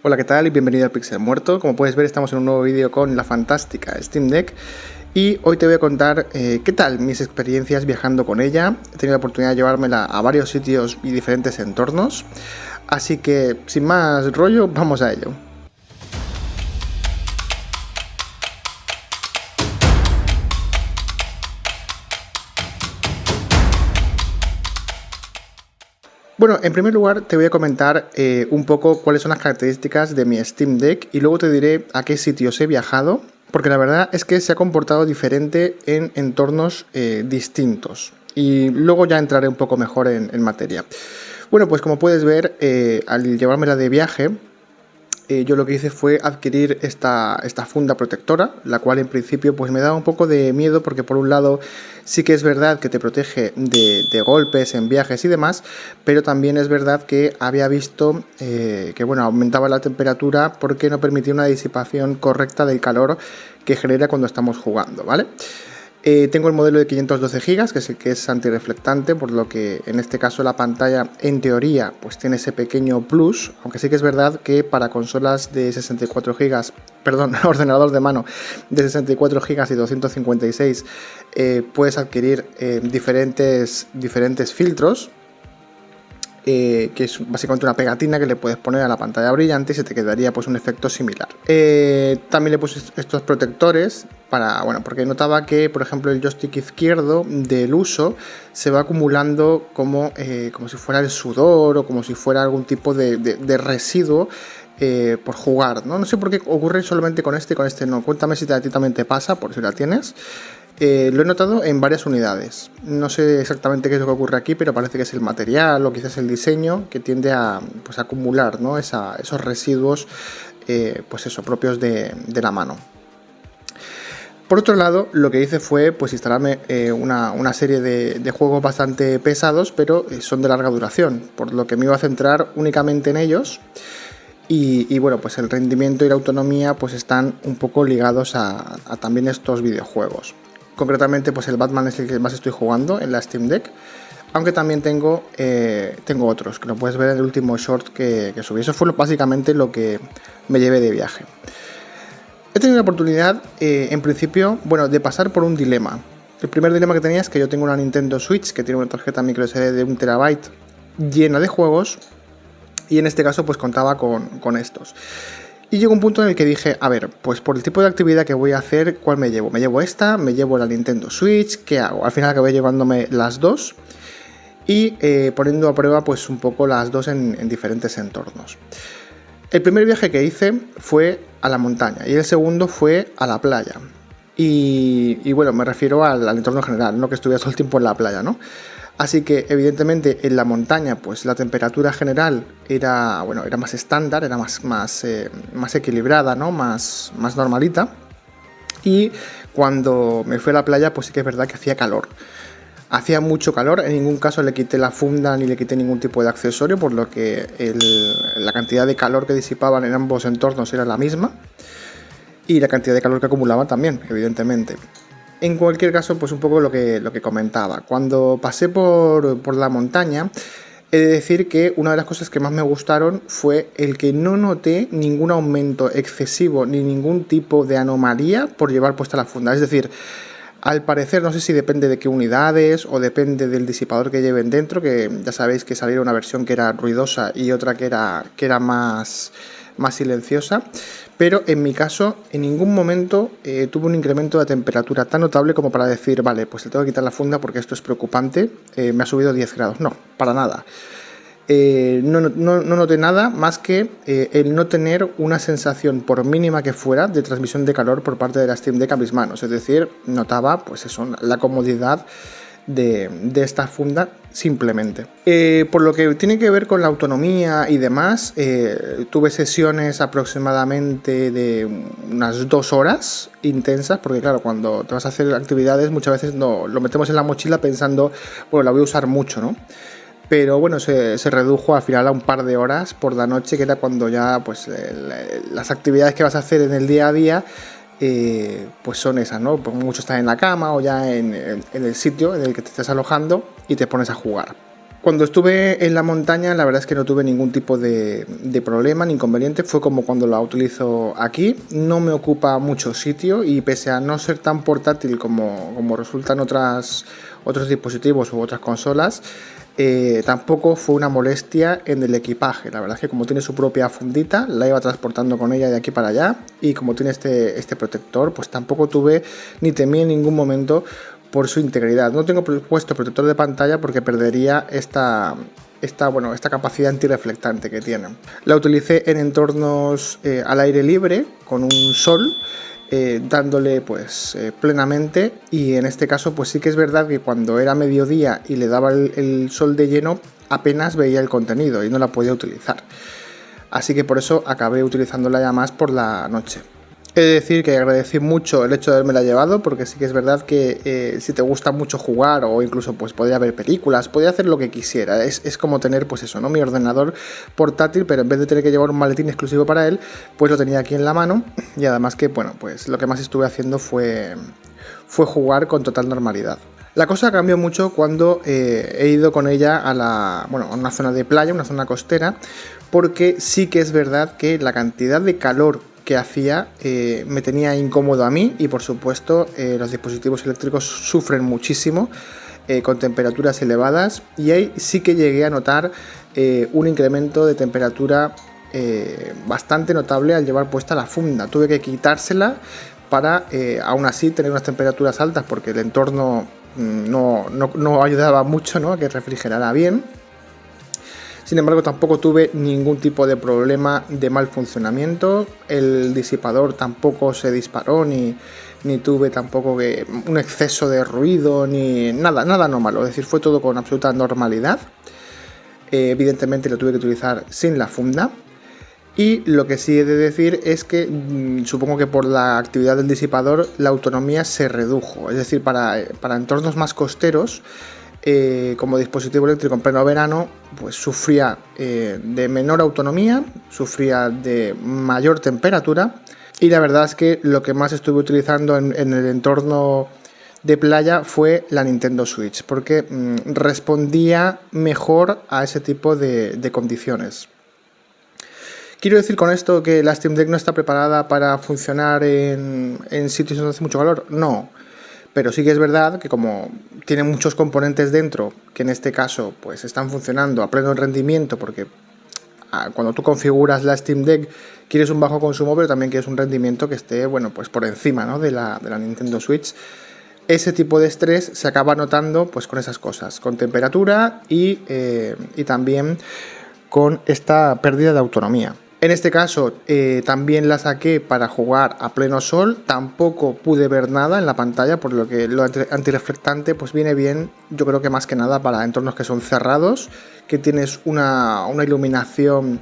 Hola, ¿qué tal? Y bienvenido al Pixel Muerto. Como puedes ver, estamos en un nuevo vídeo con la fantástica Steam Deck y hoy te voy a contar qué tal mis experiencias viajando con ella. He tenido la oportunidad de llevármela a varios sitios y diferentes entornos, así que sin más rollo, vamos a ello. Bueno, en primer lugar te voy a comentar un poco cuáles son las características de mi Steam Deck y luego te diré a qué sitios he viajado, porque la verdad es que se ha comportado diferente en entornos distintos. Y luego ya entraré un poco mejor en materia. Bueno, pues como puedes ver, al llevármela de viaje, yo lo que hice fue adquirir esta funda protectora, la cual en principio pues me daba un poco de miedo porque por un lado sí que es verdad que te protege de golpes en viajes y demás, pero también es verdad que había visto que bueno, aumentaba la temperatura porque no permitía una disipación correcta del calor que genera cuando estamos jugando, ¿vale? Tengo el modelo de 512 GB, que es el que es antirreflectante, por lo que en este caso la pantalla en teoría pues tiene ese pequeño plus, aunque sí que es verdad que para consolas de 64 GB, perdón, ordenador de mano de 64 GB y 256 puedes adquirir diferentes filtros. Que es básicamente una pegatina que le puedes poner a la pantalla brillante y se te quedaría pues un efecto similar. También le puse estos protectores para, bueno, porque notaba que por ejemplo el joystick izquierdo del uso se va acumulando como si fuera el sudor o como si fuera algún tipo de residuo por jugar, ¿no? No sé por qué ocurre solamente con este y con este no. Cuéntame si a ti también te pasa, por si la tienes. Lo he notado en varias unidades. No sé exactamente qué es lo que ocurre aquí, pero parece que es el material o quizás el diseño que tiende a pues, acumular, ¿no? esos residuos pues eso, propios de la mano. Por otro lado, lo que hice fue pues, instalarme una serie de juegos bastante pesados, pero son de larga duración, por lo que me iba a centrar únicamente en ellos. Y bueno, pues el rendimiento y la autonomía pues están un poco ligados a también estos videojuegos. Concretamente, pues el Batman es el que más estoy jugando en la Steam Deck. Aunque también tengo otros, que lo puedes ver en el último short que subí. Eso fue básicamente lo que me llevé de viaje. He tenido la oportunidad, en principio, bueno, de pasar por un dilema. El primer dilema que tenía es que yo tengo una Nintendo Switch que tiene una tarjeta microSD de 1 TB llena de juegos. Y en este caso, pues contaba con estos. Y llegó un punto en el que dije, a ver, pues por el tipo de actividad que voy a hacer, ¿cuál me llevo? ¿Me llevo esta? ¿Me llevo la Nintendo Switch? ¿Qué hago? Al final acabé llevándome las dos y poniendo a prueba pues un poco las dos en diferentes entornos. El primer viaje que hice fue a la montaña y el segundo fue a la playa. Y bueno, me refiero al entorno general, no que estuviera todo el tiempo en la playa, ¿no? Así que evidentemente en la montaña pues la temperatura general era más estándar, era más equilibrada, ¿no? más normalita. Y cuando me fui a la playa pues sí que es verdad que hacía calor. Hacía mucho calor, en ningún caso le quité la funda ni le quité ningún tipo de accesorio, por lo que la cantidad de calor que disipaban en ambos entornos era la misma. Y la cantidad de calor que acumulaban también, evidentemente. En cualquier caso, pues un poco lo que comentaba. Cuando pasé por la montaña, he de decir que una de las cosas que más me gustaron fue el que no noté ningún aumento excesivo ni ningún tipo de anomalía por llevar puesta la funda. Es decir, al parecer, no sé si depende de qué unidades o depende del disipador que lleven dentro, que ya sabéis que salió una versión que era ruidosa y otra que era más silenciosa. Pero en mi caso, en ningún momento tuve un incremento de temperatura tan notable como para decir, vale, pues le tengo que quitar la funda porque esto es preocupante, me ha subido 10 grados. No, para nada. No noté nada más que el no tener una sensación, por mínima que fuera, de transmisión de calor por parte de la Steam Deck a mis manos. Es decir, notaba pues eso, la comodidad de esta funda simplemente. Por lo que tiene que ver con la autonomía y demás, tuve sesiones aproximadamente de unas 2 horas intensas, porque claro, cuando te vas a hacer actividades muchas veces no lo metemos en la mochila pensando, bueno, la voy a usar mucho, ¿no? Pero bueno, se redujo al final a un par de horas por la noche, que era cuando ya pues las actividades que vas a hacer en el día a día pues son esas, ¿no? Pues mucho estás en la cama o ya en el sitio en el que te estés alojando y te pones a jugar. Cuando estuve en la montaña, la verdad es que no tuve ningún tipo de problema ni inconveniente. Fue como cuando la utilizo aquí. No me ocupa mucho sitio y pese a no ser tan portátil como resultan otros dispositivos u otras consolas, tampoco fue una molestia en el equipaje. La verdad es que como tiene su propia fundita, la iba transportando con ella de aquí para allá, y como tiene este protector, pues tampoco tuve ni temí en ningún momento por su integridad. No tengo puesto protector de pantalla porque perdería esta capacidad antirreflectante que tiene. La utilicé en entornos al aire libre, con un sol, dándole plenamente, y en este caso pues sí que es verdad que cuando era mediodía y le daba el sol de lleno, apenas veía el contenido y no la podía utilizar. Así que por eso acabé utilizándola ya más por la noche. He de decir que agradecí mucho el hecho de haberme la llevado, porque sí que es verdad que si te gusta mucho jugar o incluso pues podía ver películas, podía hacer lo que quisiera. Es como tener pues eso, ¿no? Mi ordenador portátil, pero en vez de tener que llevar un maletín exclusivo para él, pues lo tenía aquí en la mano, y además que bueno, pues lo que más estuve haciendo fue jugar con total normalidad. La cosa cambió mucho cuando he ido con ella a una zona de playa, una zona costera, porque sí que es verdad que la cantidad de calor que hacía me tenía incómodo a mí, y por supuesto los dispositivos eléctricos sufren muchísimo con temperaturas elevadas, y ahí sí que llegué a notar un incremento de temperatura bastante notable al llevar puesta la funda. Tuve que quitársela para aún así tener unas temperaturas altas, porque el entorno no ayudaba mucho, ¿no?, a que refrigerara bien. Sin embargo, tampoco tuve ningún tipo de problema de mal funcionamiento. El disipador tampoco se disparó, ni tuve tampoco un exceso de ruido, ni nada anómalo. Es decir, fue todo con absoluta normalidad. Evidentemente lo tuve que utilizar sin la funda. Y lo que sí he de decir es que supongo que por la actividad del disipador la autonomía se redujo. Es decir, para entornos más costeros, como dispositivo eléctrico en pleno verano, pues sufría de menor autonomía, sufría de mayor temperatura, y la verdad es que lo que más estuve utilizando en el entorno de playa fue la Nintendo Switch, porque respondía mejor a ese tipo de condiciones. ¿Quiero decir con esto que la Steam Deck no está preparada para funcionar en sitios donde hace mucho calor? No. Pero sí que es verdad que como tiene muchos componentes dentro, que en este caso pues están funcionando a pleno rendimiento, porque cuando tú configuras la Steam Deck quieres un bajo consumo, pero también quieres un rendimiento que esté pues por encima, ¿no?, de la Nintendo Switch. Ese tipo de estrés se acaba notando pues con esas cosas, con temperatura y también con esta pérdida de autonomía. En este caso también la saqué para jugar a pleno sol. Tampoco pude ver nada en la pantalla, por lo que lo antirreflectante pues viene bien, yo creo que más que nada para entornos que son cerrados, que tienes una iluminación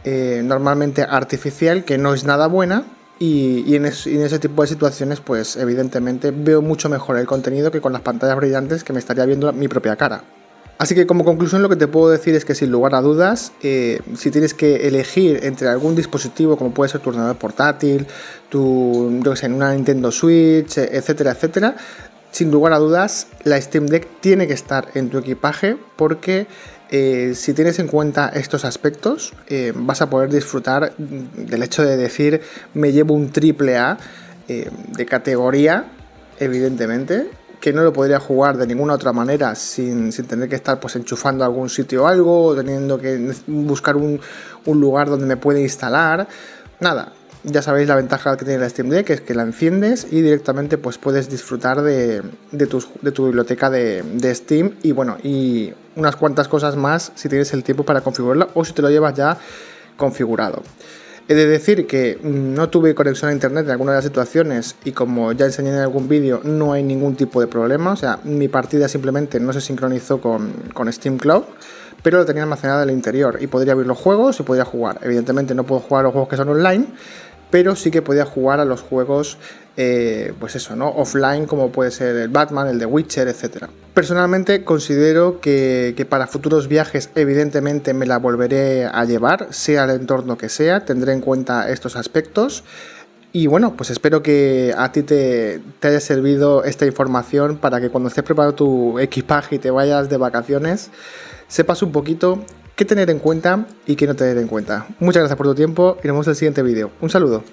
normalmente artificial, que no es nada buena, y en ese tipo de situaciones pues evidentemente veo mucho mejor el contenido que con las pantallas brillantes que me estaría viendo mi propia cara. Así que como conclusión lo que te puedo decir es que sin lugar a dudas, si tienes que elegir entre algún dispositivo, como puede ser tu ordenador portátil, una Nintendo Switch, etcétera, etcétera, sin lugar a dudas la Steam Deck tiene que estar en tu equipaje, porque si tienes en cuenta estos aspectos, vas a poder disfrutar del hecho de decir me llevo un AAA de categoría, evidentemente, que no lo podría jugar de ninguna otra manera sin tener que estar pues enchufando a algún sitio o algo, o teniendo que buscar un lugar donde me pueda instalar. Nada, ya sabéis la ventaja que tiene la Steam Deck, es que la enciendes y directamente pues puedes disfrutar de tu biblioteca de Steam, y bueno, y unas cuantas cosas más si tienes el tiempo para configurarla o si te lo llevas ya configurado. He de decir que no tuve conexión a internet en alguna de las situaciones, y como ya enseñé en algún vídeo, no hay ningún tipo de problema. O sea, mi partida simplemente no se sincronizó con Steam Cloud, pero lo tenía almacenada en el interior y podría abrir los juegos y podría jugar. Evidentemente no puedo jugar a los juegos que son online, pero sí que podía jugar a los juegos offline, como puede ser el Batman, el The Witcher, etc. Personalmente considero que para futuros viajes evidentemente me la volveré a llevar, sea el entorno que sea, tendré en cuenta estos aspectos, Y bueno, pues espero que a ti te haya servido esta información para que cuando estés preparando tu equipaje y te vayas de vacaciones, sepas un poquito qué tener en cuenta y qué no tener en cuenta. Muchas gracias por tu tiempo y nos vemos en el siguiente vídeo. Un saludo.